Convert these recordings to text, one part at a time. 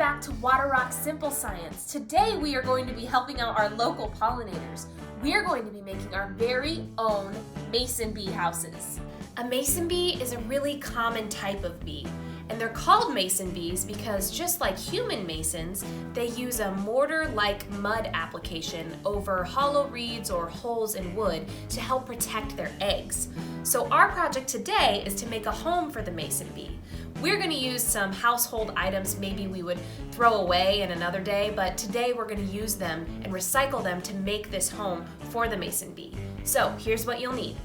back to Water Rock Simple Science. Today we are going to be helping out our local pollinators. We are going to be making our very own mason bee houses. A mason bee is a really common type of bee, and they're called mason bees because just like human masons, they use a mortar-like mud application over hollow reeds or holes in wood to help protect their eggs. So our project today is to make a home for the mason bee. We're going to use some household items maybe we would throw away in another day, but today we're going to use them and recycle them to make this home for the mason bee. So here's what you'll need.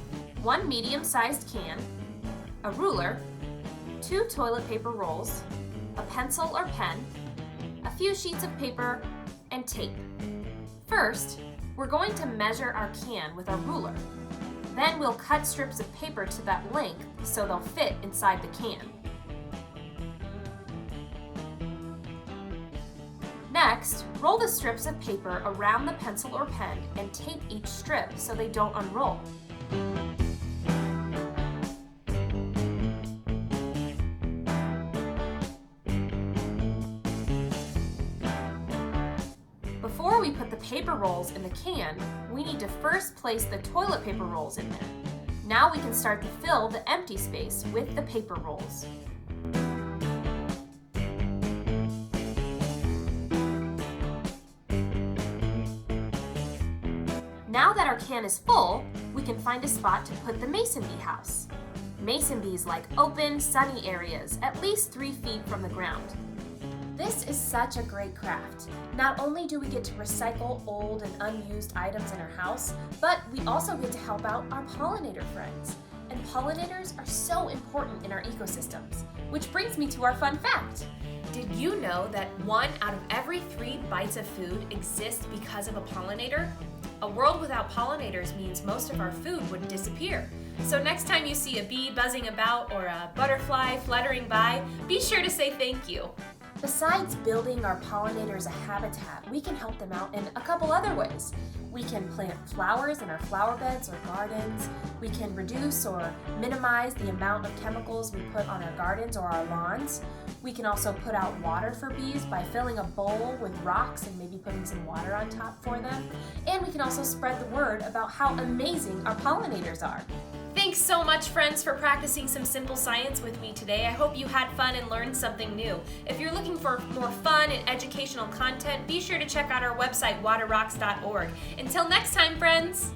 1 medium-sized can, a ruler, 2 toilet paper rolls, a pencil or pen, a few sheets of paper, and tape. First, we're going to measure our can with a ruler. Then we'll cut strips of paper to that length so they'll fit inside the can. Next, roll the strips of paper around the pencil or pen and tape each strip so they don't unroll. Before we put the paper rolls in the can, we need to first place the toilet paper rolls in there. Now we can start to fill the empty space with the paper rolls. Now that our can is full, we can find a spot to put the mason bee house. Mason bees like open, sunny areas, at least 3 feet from the ground. This is such a great craft. Not only do we get to recycle old and unused items in our house, but we also get to help out our pollinator friends. And pollinators are so important in our ecosystems, which brings me to our fun fact. Did you know that 1 out of every 3 bites of food exists because of a pollinator? A world without pollinators means most of our food would disappear. So next time you see a bee buzzing about or a butterfly fluttering by, be sure to say thank you. Besides building our pollinators a habitat, we can help them out in a couple other ways. We can plant flowers in our flower beds or gardens. We can reduce or minimize the amount of chemicals we put on our gardens or our lawns. We can also put out water for bees by filling a bowl with rocks and maybe putting some water on top for them. And we can also spread the word about how amazing our pollinators are. Thanks so much, friends, for practicing some simple science with me today. I hope you had fun and learned something new. If you're looking for more fun and educational content, be sure to check out our website, waterrocks.org. Until next time, friends!